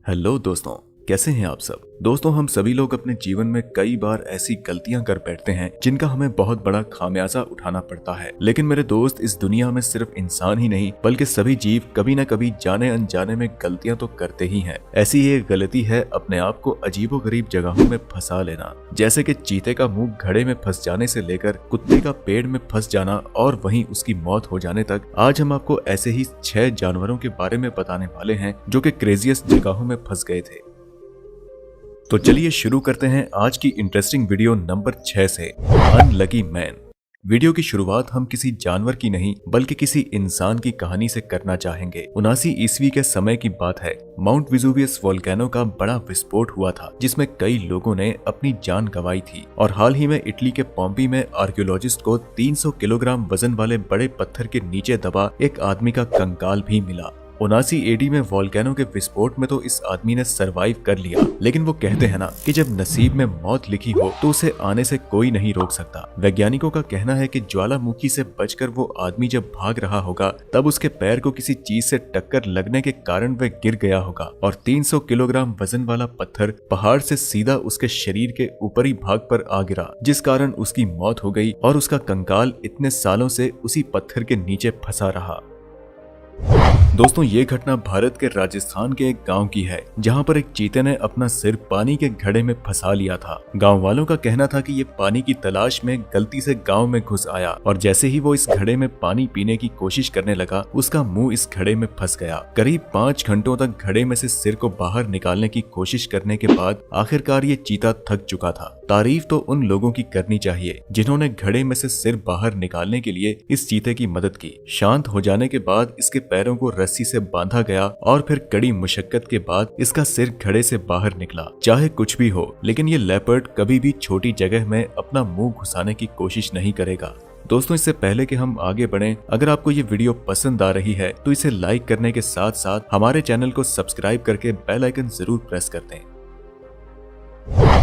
Hello दोस्तों, कैसे हैं आप सब। दोस्तों, हम सभी लोग अपने जीवन में कई बार ऐसी गलतियां कर बैठते हैं जिनका हमें बहुत बड़ा खामियाजा उठाना पड़ता है। लेकिन मेरे दोस्त, इस दुनिया में सिर्फ इंसान ही नहीं बल्कि सभी जीव कभी न कभी जाने अनजाने में गलतियां तो करते ही हैं। ऐसी ही एक गलती है अपने आप को अजीबोगरीब जगहों में फंसा लेना, जैसे कि चीते का मुंह घड़े में फंस जाने से लेकर कुत्ते का पेड़ में फंस जाना और वहीं उसकी मौत हो जाने तक। आज हम आपको ऐसे ही 6 जानवरों के बारे में बताने वाले हैं जो कि क्रेजियस्ट जगहों में फंस गए थे। तो चलिए शुरू करते हैं आज की इंटरेस्टिंग वीडियो नंबर 6 से, अनलकी मैन। वीडियो की शुरुआत हम किसी जानवर की नहीं बल्कि किसी इंसान की कहानी से करना चाहेंगे। 79 ईस्वी के समय की बात है। माउंट विजुवियस वोल्केनो का बड़ा विस्फोट हुआ था जिसमें कई लोगों ने अपनी जान गंवाई थी। और हाल ही में इटली के पोम्पी में आर्कियोलॉजिस्ट को 300 किलोग्राम वजन वाले बड़े पत्थर के नीचे दबा एक आदमी का कंकाल भी मिला। 79 एडी में वोल्केनो के विस्फोट में तो इस आदमी ने सरवाइव कर लिया, लेकिन वो कहते हैं ना कि जब नसीब में मौत लिखी हो तो उसे आने से कोई नहीं रोक सकता। वैज्ञानिकों का कहना है कि ज्वालामुखी से बचकर वो आदमी जब भाग रहा होगा तब उसके पैर को किसी चीज से टक्कर लगने के कारण वह गिर गया होगा और 300 किलोग्राम वजन वाला पत्थर पहाड़ से सीधा उसके शरीर के ऊपरी भाग पर आ गिरा, जिस कारण उसकी मौत हो गई और उसका कंकाल इतने सालों से उसी पत्थर के नीचे फंसा रहा। दोस्तों, ये घटना भारत के राजस्थान के एक गांव की है जहां पर एक चीते ने अपना सिर पानी के घड़े में फंसा लिया था। गांव वालों का कहना था कि ये पानी की तलाश में गलती से गांव में घुस आया और जैसे ही वो इस घड़े में पानी पीने की कोशिश करने लगा उसका मुंह इस घड़े में फंस गया। करीब 5 घंटों तक घड़े में से सिर को बाहर निकालने की कोशिश करने के बाद आखिरकार ये चीता थक चुका था। तारीफ तो उन लोगों की करनी चाहिए जिन्होंने घड़े में से सिर बाहर निकालने के लिए इस चीते की मदद की। शांत हो जाने के बाद इसके पैरों को रस्सी से बांधा गया और फिर कड़ी मुशक्कत के बाद इसका सिर घड़े से बाहर निकला। चाहे कुछ भी हो, लेकिन ये लेपर्ड कभी भी छोटी जगह में अपना मुंह घुसाने की कोशिश नहीं करेगा। दोस्तों, इससे पहले कि हम आगे बढ़ें, अगर आपको ये वीडियो पसंद आ रही है तो इसे लाइक करने के साथ साथ हमारे चैनल को सब्सक्राइब करके बेल आइकन जरूर प्रेस कर दें।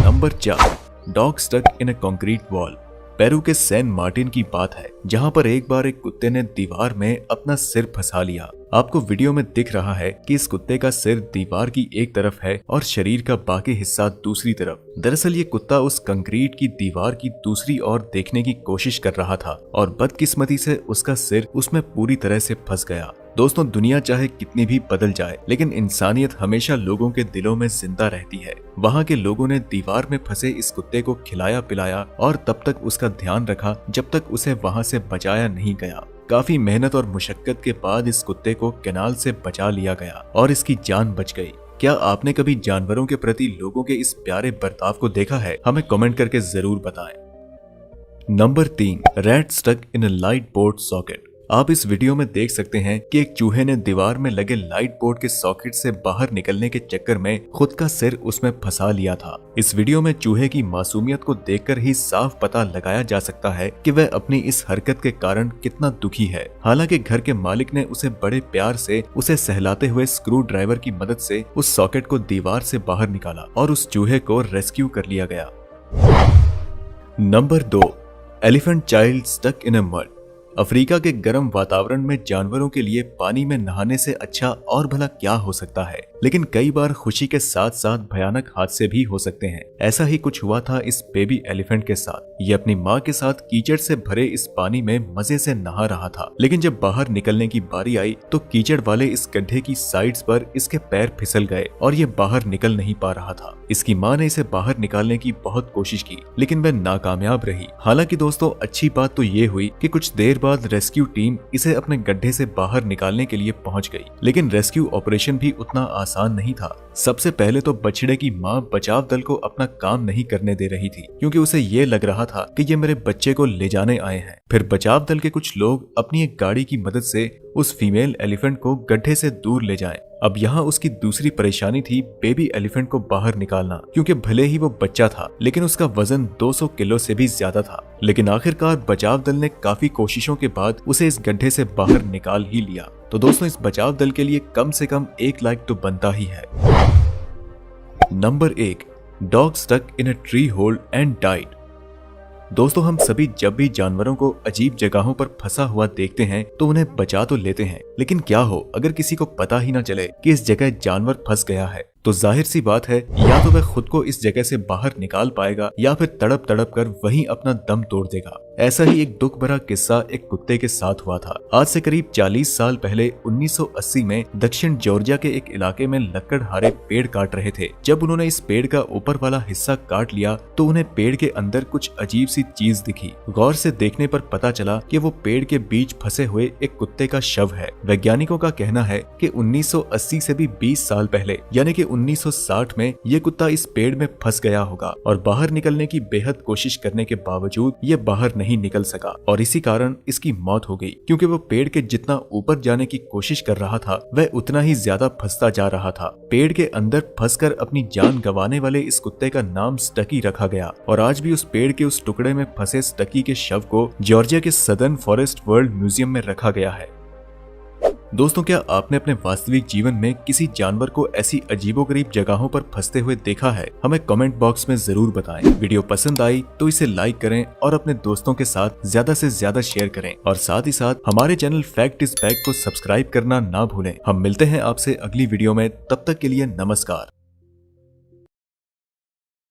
Number 4, dog stuck in a concrete wall. Peru के सैन मार्टिन की बात है जहां पर एक बार एक कुत्ते ने दीवार में अपना सिर फंसा लिया। आपको वीडियो में दिख रहा है कि इस कुत्ते का सिर दीवार की एक तरफ है और शरीर का बाकी हिस्सा दूसरी तरफ। दरअसल ये कुत्ता उस कंक्रीट की दीवार की दूसरी ओर देखने की कोशिश कर रहा था और बदकिस्मती से उसका सिर उसमें पूरी तरह से फंस गया। दोस्तों, दुनिया चाहे कितनी भी बदल जाए लेकिन इंसानियत हमेशा लोगों के दिलों में जिंदा रहती है। वहाँ के लोगों ने दीवार में फंसे इस कुत्ते को खिलाया पिलाया और तब तक उसका ध्यान रखा जब तक उसे वहाँ से बचाया नहीं गया। काफी मेहनत और मुशक्कत के बाद इस कुत्ते को कैनाल से बचा लिया गया और इसकी जान बच गई। क्या आपने कभी जानवरों के प्रति लोगों के इस प्यारे बर्ताव को देखा है? हमें कमेंट करके जरूर बताएं। Number 3, rat stuck in a light board socket. आप इस वीडियो में देख सकते हैं कि एक चूहे ने दीवार में लगे लाइट बोर्ड के सॉकेट से बाहर निकलने के चक्कर में खुद का सिर उसमें फंसा लिया था। इस वीडियो में चूहे की मासूमियत को देखकर ही साफ पता लगाया जा सकता है कि वह अपनी इस हरकत के कारण कितना दुखी है। हालांकि घर के मालिक ने उसे बड़े प्यार से उसे सहलाते हुए स्क्रू ड्राइवर की मदद से उस सॉकेट को दीवार से बाहर निकाला और उस चूहे को रेस्क्यू कर लिया गया। Number 2, elephant child stuck in a mud. Africa के गर्म वातावरण में जानवरों के लिए पानी में नहाने से अच्छा और भला क्या हो सकता है, लेकिन कई बार खुशी के साथ साथ भयानक हादसे भी हो सकते हैं। ऐसा ही कुछ हुआ था इस बेबी एलिफेंट के साथ। ये अपनी माँ के साथ कीचड़ से भरे इस पानी में मजे से नहा रहा था, लेकिन जब बाहर निकलने की बारी आई तो कीचड़ वाले इस गड्ढे की साइड्स पर इसके पैर फिसल गए और ये बाहर निकल नहीं पा रहा था। इसकी माँ ने इसे बाहर निकालने की बहुत कोशिश की लेकिन वह नाकामयाब रही। हालांकि दोस्तों, अच्छी बात तो ये हुई कि कुछ देर बाद रेस्क्यू टीम इसे अपने गड्ढे से बाहर निकालने के लिए पहुंच गई, लेकिन रेस्क्यू ऑपरेशन भी उतना आसान नहीं था। सबसे पहले तो बछड़े की मां बचाव दल को अपना काम नहीं करने दे रही थी क्योंकि उसे ये लग रहा था कि ये मेरे बच्चे को ले जाने आए हैं। फिर बचाव दल के कुछ लोग अपनी एक गाड़ी की मदद से उस फीमेल एलिफेंट को गड्ढे से दूर ले जाएं। अब यहाँ उसकी दूसरी परेशानी थी बेबी एलिफेंट को बाहर निकालना, क्योंकि भले ही वो बच्चा था लेकिन उसका वजन 200 किलो से भी ज्यादा था। लेकिन आखिरकार बचाव दल ने काफी कोशिशों के बाद उसे इस गड्ढे से बाहर निकाल ही लिया। तो दोस्तों, इस बचाव दल के लिए कम से कम 1 लाइक तो बनता ही है। Number 1, dog stuck in a tree hole and died. दोस्तों, हम सभी जब भी जानवरों को अजीब जगहों पर फंसा हुआ देखते हैं तो उन्हें बचा तो लेते हैं, लेकिन क्या हो अगर किसी को पता ही ना चले कि इस जगह जानवर फंस गया है, तो जाहिर सी बात है या तो वह खुद को इस जगह से बाहर निकाल पाएगा या फिर तड़प तड़प कर वहीं अपना दम तोड़ देगा। ऐसा ही एक दुख भरा किस्सा एक कुत्ते के साथ हुआ था। आज से करीब 40 साल पहले 1980 में दक्षिण जॉर्जिया के एक इलाके में लकड़हारे पेड़ काट रहे थे। जब उन्होंने इस पेड़ का ऊपर वाला हिस्सा काट लिया तो उन्हें पेड़ के अंदर कुछ अजीब सी चीज दिखी। गौर से देखने पर पता चला कि वो पेड़ के बीच फंसे हुए एक कुत्ते का शव है। वैज्ञानिकों का कहना है कि 1980 से भी 20 साल पहले यानी कि 1960 में ये कुत्ता इस पेड़ में फंस गया होगा और बाहर निकलने की बेहद कोशिश करने के बावजूद ये बाहर नहीं निकल सका और इसी कारण इसकी मौत हो गई, क्योंकि वो पेड़ के जितना ऊपर जाने की कोशिश कर रहा था वह उतना ही ज्यादा फंसता जा रहा था। पेड़ के अंदर फंसकर अपनी जान गंवाने वाले इस कुत्ते का नाम स्टकी रखा गया और आज भी उस पेड़ के उस टुकड़े में फंसे स्टकी के शव को जॉर्जिया के सदर्न फॉरेस्ट वर्ल्ड म्यूजियम में रखा गया है। दोस्तों, क्या आपने अपने वास्तविक जीवन में किसी जानवर को ऐसी अजीबोगरीब जगहों पर फंसते हुए देखा है? हमें कमेंट बॉक्स में जरूर बताएं। वीडियो पसंद आई तो इसे लाइक करें और अपने दोस्तों के साथ ज्यादा से ज्यादा शेयर करें और साथ ही साथ हमारे चैनल फैक्ट इज बैक को सब्सक्राइब करना ना भूलें। हम मिलते हैं आपसे अगली वीडियो में, तब तक के लिए नमस्कार।